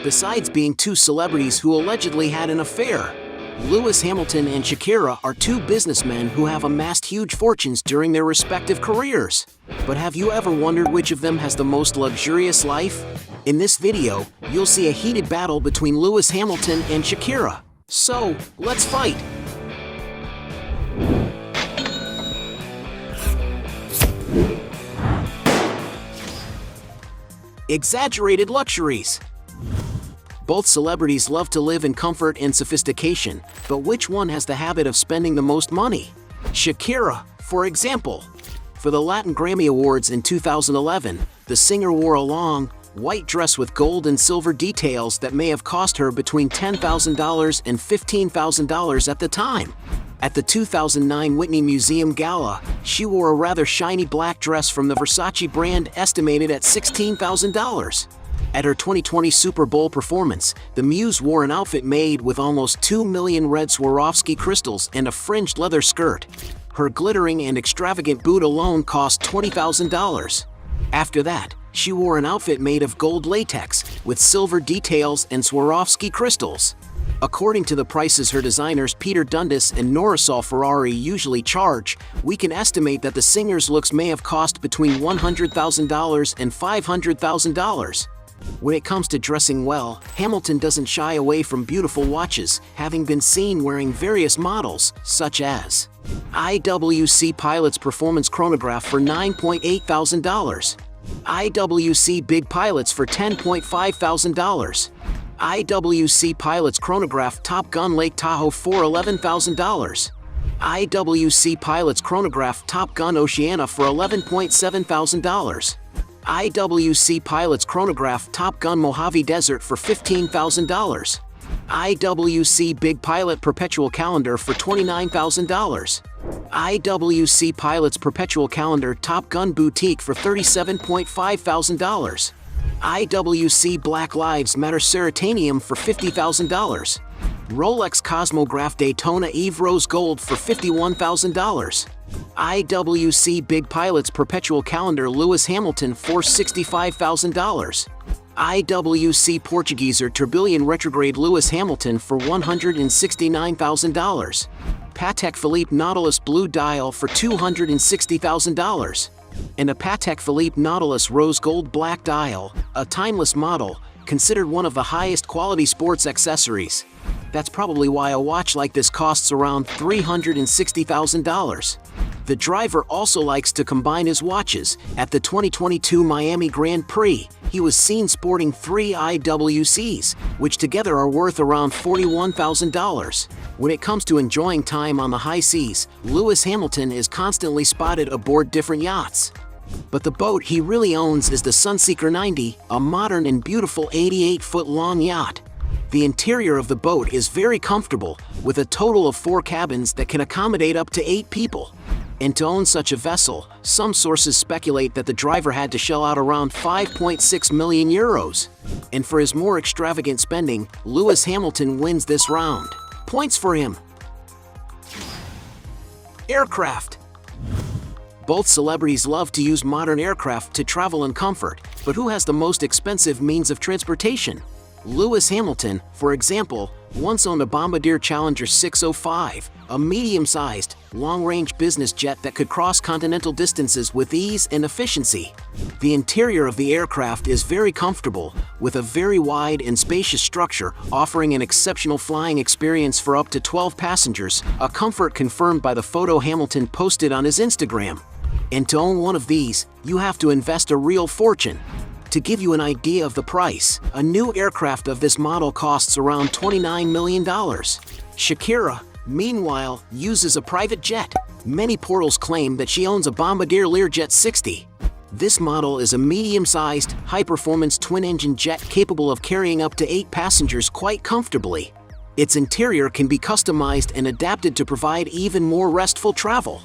besides being two celebrities who allegedly had an affair. Lewis Hamilton and Shakira are two businessmen who have amassed huge fortunes during their respective careers. But have you ever wondered which of them has the most luxurious life? In this video, you'll see a heated battle between Lewis Hamilton and Shakira. So, let's fight! Exaggerated luxuries. Both celebrities love to live in comfort and sophistication, but which one has the habit of spending the most money? Shakira, for example. For the Latin Grammy Awards in 2011, the singer wore a long, white dress with gold and silver details that may have cost her between $10,000 and $15,000 at the time. At the 2009 Whitney Museum Gala, she wore a rather shiny black dress from the Versace brand estimated at $16,000. At her 2020 Super Bowl performance, the muse wore an outfit made with almost 2 million red Swarovski crystals and a fringed leather skirt. Her glittering and extravagant boot alone cost $20,000. After that, she wore an outfit made of gold latex, with silver details and Swarovski crystals. According to the prices her designers Peter Dundas and Norisol Ferrari usually charge, we can estimate that the singer's looks may have cost between $100,000 and $500,000. When it comes to dressing well, Hamilton doesn't shy away from beautiful watches, having been seen wearing various models, such as IWC Pilot's Performance Chronograph for $9,800, IWC Big Pilots for $10,500, IWC Pilot's Chronograph Top Gun Lake Tahoe for $11,000, IWC Pilot's Chronograph Top Gun Oceana for $11,700, IWC Pilot's Chronograph Top Gun Mojave Desert for $15,000, IWC Big Pilot Perpetual Calendar for $29,000, IWC Pilot's Perpetual Calendar Top Gun Boutique for $37,500, IWC Black Lives Matter Ceratanium for $50,000, Rolex Cosmograph Daytona Eve Rose Gold for $51,000, IWC Big Pilot's Perpetual Calendar Lewis Hamilton for $65,000, IWC Portugueser Tourbillon Retrograde Lewis Hamilton for $169,000, Patek Philippe Nautilus Blue Dial for $260,000, and a Patek Philippe Nautilus Rose Gold Black Dial, a timeless model, considered one of the highest quality sports accessories. That's probably why a watch like this costs around $360,000. The driver also likes to combine his watches. At the 2022 Miami Grand Prix, he was seen sporting 3 IWCs, which together are worth around $41,000. When it comes to enjoying time on the high seas, Lewis Hamilton is constantly spotted aboard different yachts. But the boat he really owns is the Sunseeker 90, a modern and beautiful 88-foot-long yacht. The interior of the boat is very comfortable, with a total of 4 cabins that can accommodate up to 8 people. And to own such a vessel, some sources speculate that the driver had to shell out around 5.6 million euros. And for his more extravagant spending, Lewis Hamilton wins this round. Points for him. Aircraft. Both celebrities love to use modern aircraft to travel in comfort, but who has the most expensive means of transportation? Lewis Hamilton, for example, once owned a Bombardier Challenger 605, a medium-sized, long-range business jet that could cross continental distances with ease and efficiency. The interior of the aircraft is very comfortable, with a very wide and spacious structure, offering an exceptional flying experience for up to 12 passengers, a comfort confirmed by the photo Hamilton posted on his Instagram. And to own one of these, you have to invest a real fortune. To give you an idea of the price, a new aircraft of this model costs around $29 million. Shakira, meanwhile, uses a private jet. Many portals claim that she owns a Bombardier Learjet 60. This model is a medium-sized, high-performance twin-engine jet capable of carrying up to 8 passengers quite comfortably. Its interior can be customized and adapted to provide even more restful travel.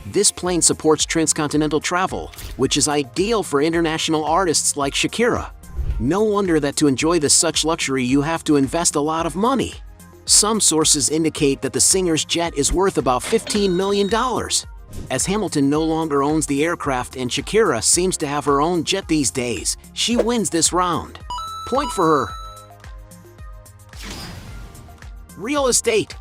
This plane supports transcontinental travel, which is ideal for international artists like Shakira. No wonder that to enjoy such luxury you have to invest a lot of money. Some sources indicate that the singer's jet is worth about $15 million. As Hamilton no longer owns the aircraft and Shakira seems to have her own jet these days, she wins this round. Point for her. Real estate.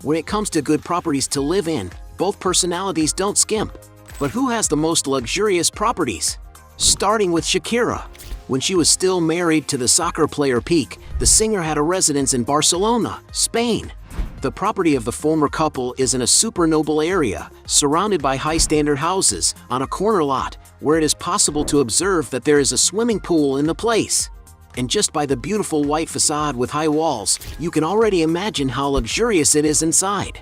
When it comes to good properties to live in, both personalities don't skimp. But who has the most luxurious properties? Starting with Shakira. When she was still married to the soccer player Piqué, the singer had a residence in Barcelona, Spain. The property of the former couple is in a super noble area, surrounded by high-standard houses, on a corner lot, where it is possible to observe that there is a swimming pool in the place. And just by the beautiful white facade with high walls, you can already imagine how luxurious it is inside.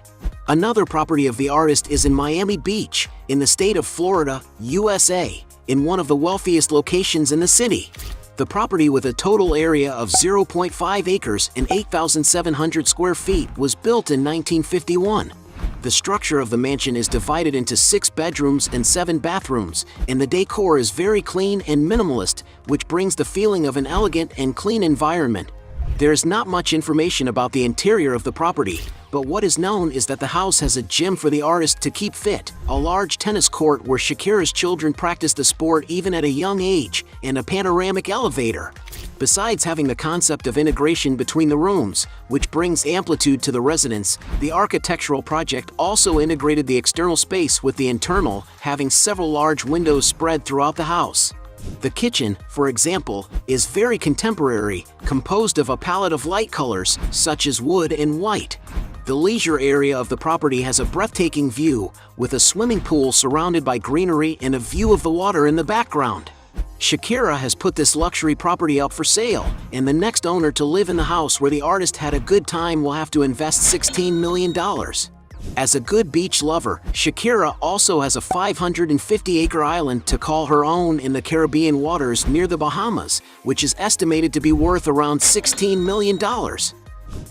Another property of the artist is in Miami Beach, in the state of Florida, USA, in one of the wealthiest locations in the city. The property, with a total area of 0.5 acres and 8,700 square feet, was built in 1951. The structure of the mansion is divided into 6 bedrooms and 7 bathrooms, and the decor is very clean and minimalist, which brings the feeling of an elegant and clean environment. There is not much information about the interior of the property, but what is known is that the house has a gym for the artist to keep fit, a large tennis court where Shakira's children practice the sport even at a young age, and a panoramic elevator. Besides having the concept of integration between the rooms, which brings amplitude to the residence, the architectural project also integrated the external space with the internal, having several large windows spread throughout the house. The kitchen, for example, is very contemporary, composed of a palette of light colors, such as wood and white. The leisure area of the property has a breathtaking view, with a swimming pool surrounded by greenery and a view of the water in the background. Shakira has put this luxury property up for sale, and the next owner to live in the house where the artist had a good time will have to invest $16 million. As a good beach lover, Shakira also has a 550-acre island to call her own in the Caribbean waters near the Bahamas, which is estimated to be worth around $16 million.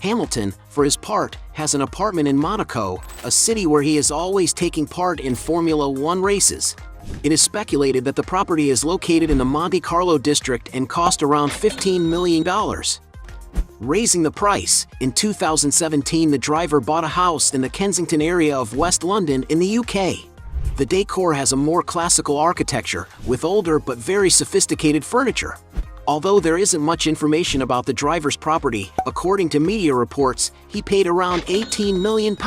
Hamilton, for his part, has an apartment in Monaco, a city where he is always taking part in Formula One races. It is speculated that the property is located in the Monte Carlo district and cost around $15 million. Raising the price, in 2017 the driver bought a house in the Kensington area of West London in the UK. The decor has a more classical architecture, with older but very sophisticated furniture. Although there isn't much information about the driver's property, according to media reports, he paid around £18 million.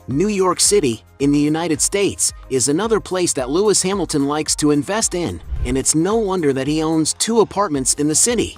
New York City, in the United States, is another place that Lewis Hamilton likes to invest in, and it's no wonder that he owns 2 apartments in the city.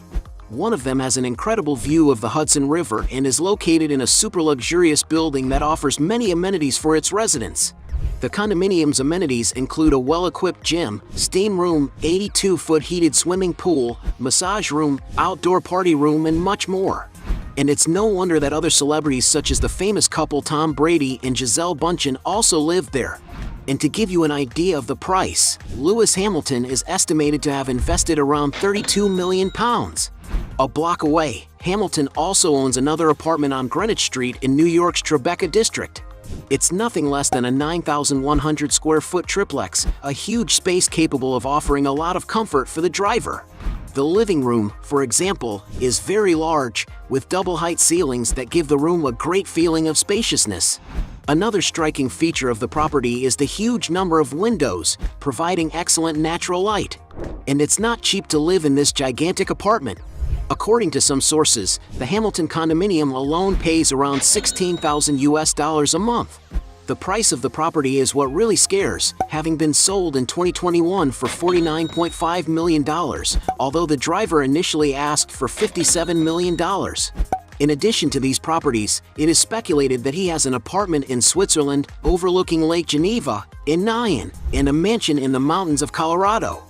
One of them has an incredible view of the Hudson River and is located in a super luxurious building that offers many amenities for its residents. The condominium's amenities include a well-equipped gym, steam room, 82-foot heated swimming pool, massage room, outdoor party room, and much more. And it's no wonder that other celebrities such as the famous couple Tom Brady and Gisele Bündchen also live there. And to give you an idea of the price, Lewis Hamilton is estimated to have invested around £32 million. A block away, Hamilton also owns another apartment on Greenwich Street in New York's Tribeca district. It's nothing less than a 9,100 square foot triplex, a huge space capable of offering a lot of comfort for the driver. The living room, for example, is very large, with double-height ceilings that give the room a great feeling of spaciousness. Another striking feature of the property is the huge number of windows, providing excellent natural light. And it's not cheap to live in this gigantic apartment. According to some sources, the Hamilton condominium alone pays around $16,000 a month. The price of the property is what really scares, having been sold in 2021 for $49.5 million, although the driver initially asked for $57 million. In addition to these properties, it is speculated that he has an apartment in Switzerland overlooking Lake Geneva, in Nyan, and a mansion in the mountains of Colorado.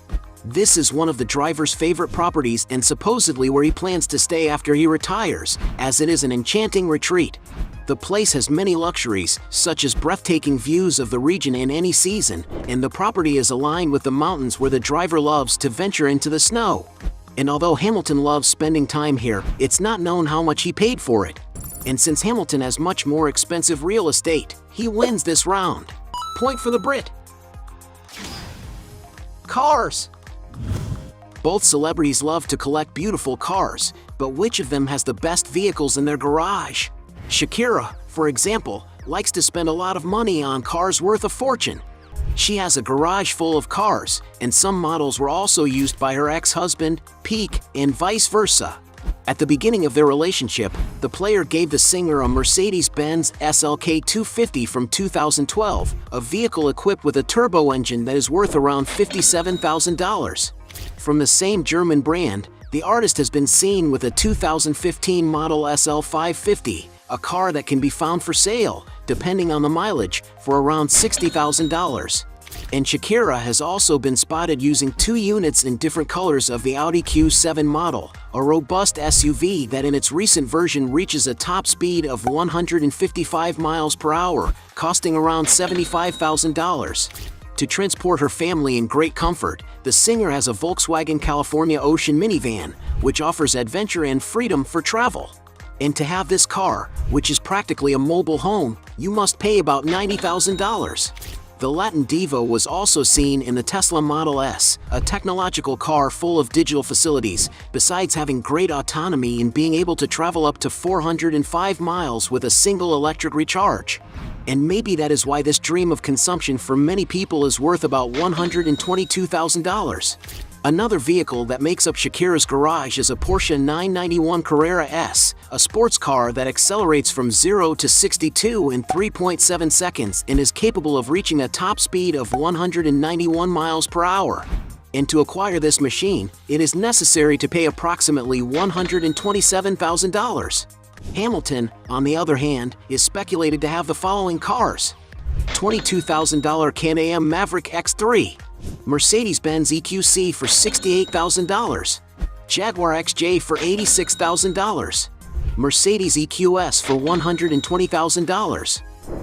This is one of the driver's favorite properties and supposedly where he plans to stay after he retires, as it is an enchanting retreat. The place has many luxuries, such as breathtaking views of the region in any season, and the property is aligned with the mountains where the driver loves to venture into the snow. And although Hamilton loves spending time here, it's not known how much he paid for it. And since Hamilton has much more expensive real estate, he wins this round. Point for the Brit. Cars. Both celebrities love to collect beautiful cars, but which of them has the best vehicles in their garage? Shakira, for example, likes to spend a lot of money on cars worth a fortune. She has a garage full of cars, and some models were also used by her ex-husband, Piqué, and vice versa. At the beginning of their relationship, the player gave the singer a Mercedes-Benz SLK 250 from 2012, a vehicle equipped with a turbo engine that is worth around $57,000. From the same German brand, the artist has been seen with a 2015 model SL 550, a car that can be found for sale, depending on the mileage, for around $60,000. And Shakira has also been spotted using 2 units in different colors of the Audi Q7 model, a robust SUV that in its recent version reaches a top speed of 155 miles per hour, costing around $75,000. To transport her family in great comfort, the singer has a Volkswagen California Ocean minivan, which offers adventure and freedom for travel. And to have this car, which is practically a mobile home, you must pay about $90,000. The Latin diva was also seen in the Tesla Model S, a technological car full of digital facilities, besides having great autonomy and being able to travel up to 405 miles with a single electric recharge. And maybe that is why this dream of consumption for many people is worth about $122,000. Another vehicle that makes up Shakira's garage is a Porsche 991 Carrera S, a sports car that accelerates from 0 to 62 in 3.7 seconds and is capable of reaching a top speed of 191 miles per hour. And to acquire this machine, it is necessary to pay approximately $127,000. Hamilton, on the other hand, is speculated to have the following cars: $22,000 Can-Am Maverick X3, Mercedes-Benz EQC for $68,000, Jaguar XJ for $86,000, Mercedes EQS for $120,000,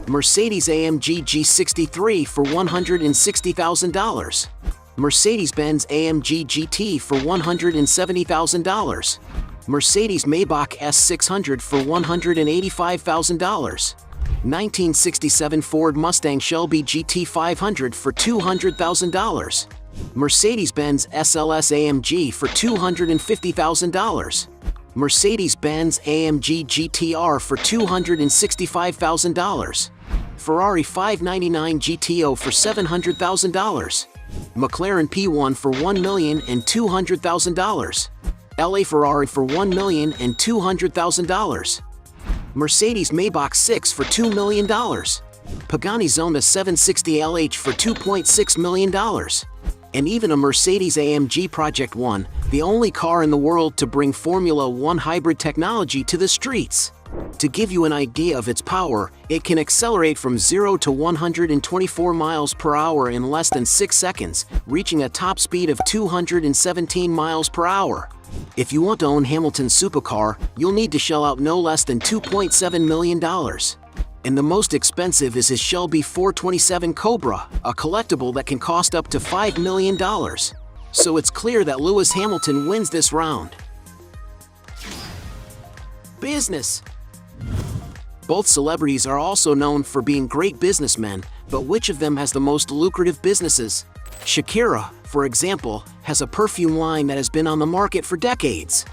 Mercedes-AMG G63 for $160,000, Mercedes-Benz AMG GT for $170,000, Mercedes-Maybach S600 for $185,000, 1967 Ford Mustang Shelby GT 500 for $200,000, Mercedes-Benz SLS AMG for $250,000, Mercedes-Benz AMG GTR for $265,000, Ferrari 599 GTO for $700,000, McLaren P1 for $1,200,000, LA Ferrari for $1,200,000, Mercedes Maybach 6 for $2 million, Pagani Zona 760 LH for $2.6 million, and even a Mercedes AMG Project 1, the only car in the world to bring Formula 1 hybrid technology to the streets. To give you an idea of its power, it can accelerate from 0 to 124 miles per hour in less than 6 seconds, reaching a top speed of 217 miles per hour. If you want to own Hamilton's supercar, you'll need to shell out no less than $2.7 million. And the most expensive is his Shelby 427 Cobra, a collectible that can cost up to $5 million. So it's clear that Lewis Hamilton wins this round. Business. Both celebrities are also known for being great businessmen, but which of them has the most lucrative businesses? Shakira, for example, has a perfume line that has been on the market for decades.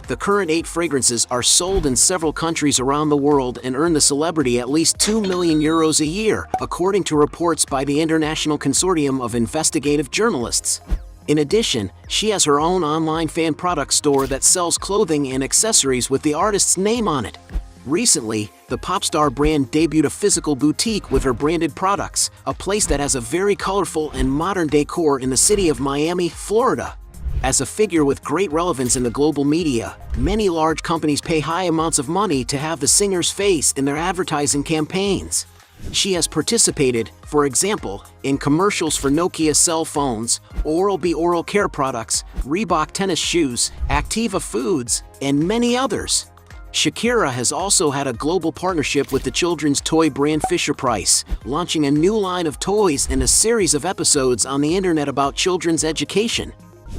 The current 8 fragrances are sold in several countries around the world and earn the celebrity at least €2 million a year, according to reports by the International Consortium of Investigative Journalists. In addition, she has her own online fan product store that sells clothing and accessories with the artist's name on it. Recently, the pop star brand debuted a physical boutique with her branded products, a place that has a very colorful and modern decor in the city of Miami, Florida. As a figure with great relevance in the global media, many large companies pay high amounts of money to have the singer's face in their advertising campaigns. She has participated, for example, in commercials for Nokia cell phones, Oral-B oral care products, Reebok tennis shoes, Activa Foods, and many others. Shakira has also had a global partnership with the children's toy brand Fisher-Price, launching a new line of toys and a series of episodes on the internet about children's education.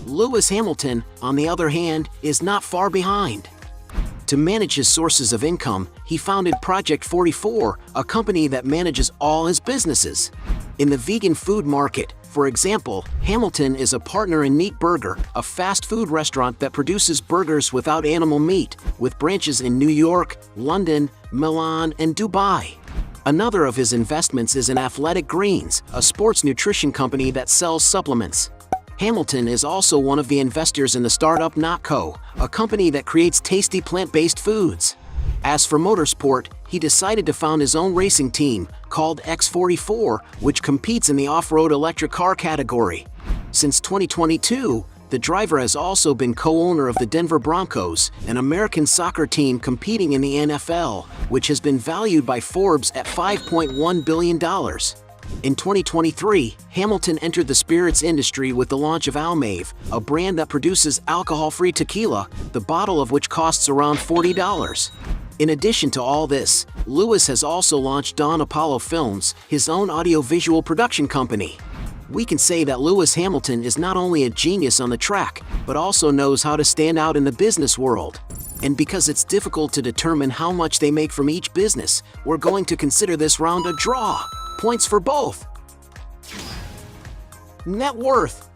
Lewis Hamilton, on the other hand, is not far behind. To manage his sources of income, he founded Project 44, a company that manages all his businesses. In the vegan food market, for example, Hamilton is a partner in Neat Burger, a fast food restaurant that produces burgers without animal meat, with branches in New York, London, Milan, and Dubai. Another of his investments is in Athletic Greens, a sports nutrition company that sells supplements. Hamilton is also one of the investors in the startup NotCo, a company that creates tasty plant-based foods. As for motorsport, he decided to found his own racing team, called X44, which competes in the off-road electric car category. Since 2022, the driver has also been co-owner of the Denver Broncos, an American soccer team competing in the NFL, which has been valued by Forbes at $5.1 billion. In 2023, Hamilton entered the spirits industry with the launch of Almave, a brand that produces alcohol-free tequila, the bottle of which costs around $40. In addition to all this, Lewis has also launched Dawn Apollo Films, his own audio-visual production company. We can say that Lewis Hamilton is not only a genius on the track, but also knows how to stand out in the business world. And because it's difficult to determine how much they make from each business, we're going to consider this round a draw. Points for both. Net worth.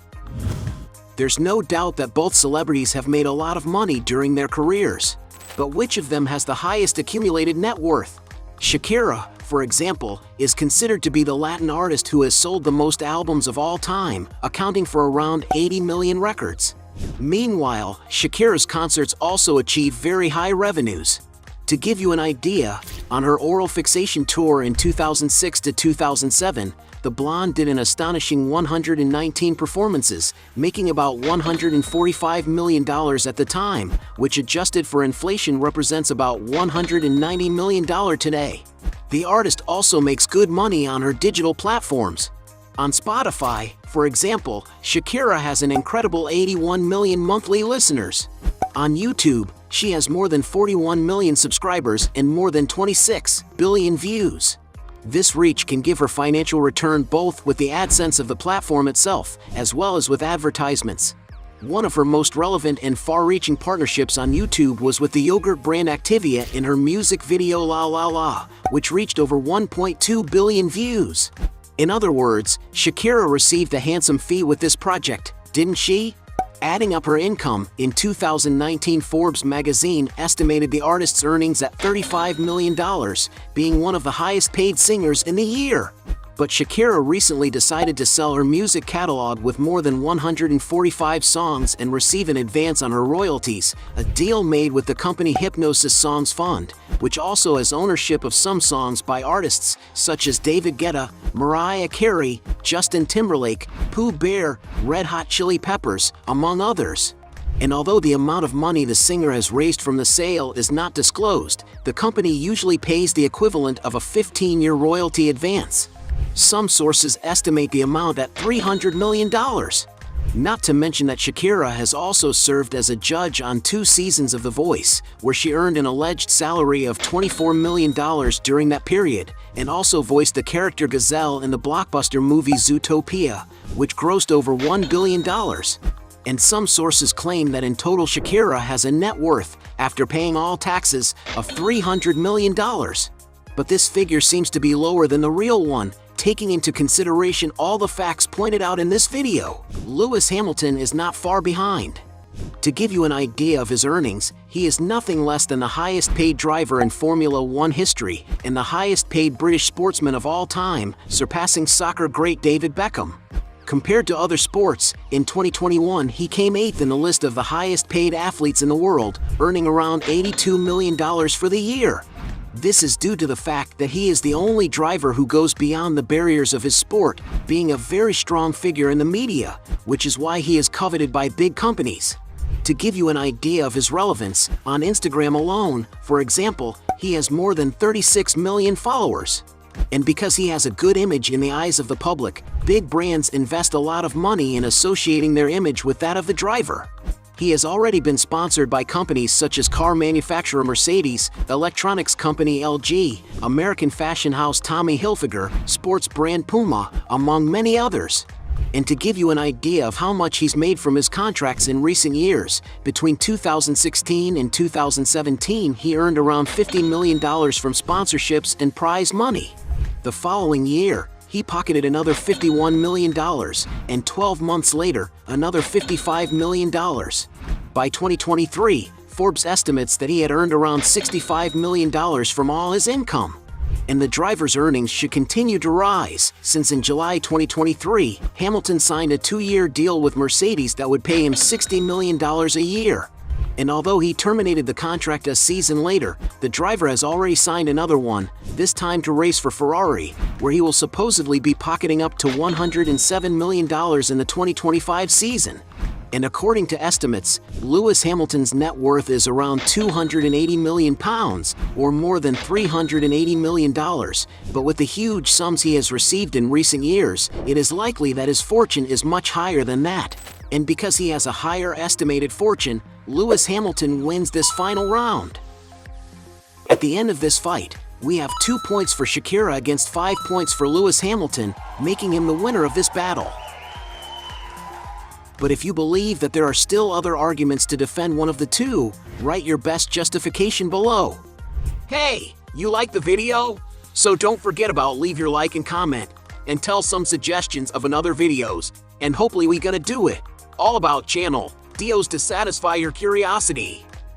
There's no doubt that both celebrities have made a lot of money during their careers. But which of them has the highest accumulated net worth? Shakira, for example, is considered to be the Latin artist who has sold the most albums of all time, accounting for around 80 million records. Meanwhile, Shakira's concerts also achieve very high revenues. To give you an idea, on her oral fixation tour in 2006 to 2007, the blonde did an astonishing 119 performances, making about $145 million at the time, which adjusted for inflation represents about $190 million today. The artist also makes good money on her digital platforms. On Spotify, for example, Shakira has an incredible 81 million monthly listeners. On YouTube, she has more than 41 million subscribers and more than 26 billion views. This reach can give her financial return both with the AdSense of the platform itself, as well as with advertisements. One of her most relevant and far-reaching partnerships on YouTube was with the yogurt brand Activia in her music video La La La, which reached over 1.2 billion views. In other words, Shakira received a handsome fee with this project, didn't she? Adding up her income, in 2019 Forbes magazine estimated the artist's earnings at $35 million, being one of the highest-paid singers in the year. But Shakira recently decided to sell her music catalog with more than 145 songs and receive an advance on her royalties, a deal made with the company Hypnosis Songs Fund, which also has ownership of some songs by artists such as David Guetta, Mariah Carey, Justin Timberlake, Pooh Bear, Red Hot Chili Peppers, among others. And although the amount of money the singer has raised from the sale is not disclosed, the company usually pays the equivalent of a 15-year royalty advance. Some sources estimate the amount at $300 million. Not to mention that Shakira has also served as a judge on 2 seasons of The Voice, where she earned an alleged salary of $24 million during that period, and also voiced the character Gazelle in the blockbuster movie Zootopia, which grossed over $1 billion. And some sources claim that in total Shakira has a net worth, after paying all taxes, of $300 million. But this figure seems to be lower than the real one, taking into consideration all the facts pointed out in this video. Lewis Hamilton is not far behind. To give you an idea of his earnings, he is nothing less than the highest-paid driver in Formula One history and the highest-paid British sportsman of all time, surpassing soccer great David Beckham. Compared to other sports, in 2021 he came 8th in the list of the highest-paid athletes in the world, earning around $82 million for the year. This is due to the fact that he is the only driver who goes beyond the barriers of his sport, being a very strong figure in the media, which is why he is coveted by big companies. To give you an idea of his relevance, on Instagram alone, for example, he has more than 36 million followers. And because he has a good image in the eyes of the public, big brands invest a lot of money in associating their image with that of the driver. He has already been sponsored by companies such as car manufacturer Mercedes, electronics company LG, American fashion house Tommy Hilfiger, sports brand Puma, among many others. And to give you an idea of how much he's made from his contracts in recent years, between 2016 and 2017 he earned around $50 million from sponsorships and prize money. The following year, he pocketed another $51 million, and 12 months later, another $55 million. By 2023, Forbes estimates that he had earned around $65 million from all his income. And the driver's earnings should continue to rise, since in July 2023, Hamilton signed a 2-year deal with Mercedes that would pay him $60 million a year. And although he terminated the contract a season later, the driver has already signed another one, this time to race for Ferrari, where he will supposedly be pocketing up to $107 million in the 2025 season. And according to estimates, Lewis Hamilton's net worth is around £280 million, or more than $380 million, but with the huge sums he has received in recent years, it is likely that his fortune is much higher than that. And because he has a higher estimated fortune, Lewis Hamilton wins this final round. At the end of this fight, we have 2 points for Shakira against 5 points for Lewis Hamilton, making him the winner of this battle. But if you believe that there are still other arguments to defend one of the two, write your best justification below. Hey, you like the video? So don't forget about leave your like and comment, and tell some suggestions of another videos, and hopefully we gonna do it. All about channel, Dios to satisfy your curiosity.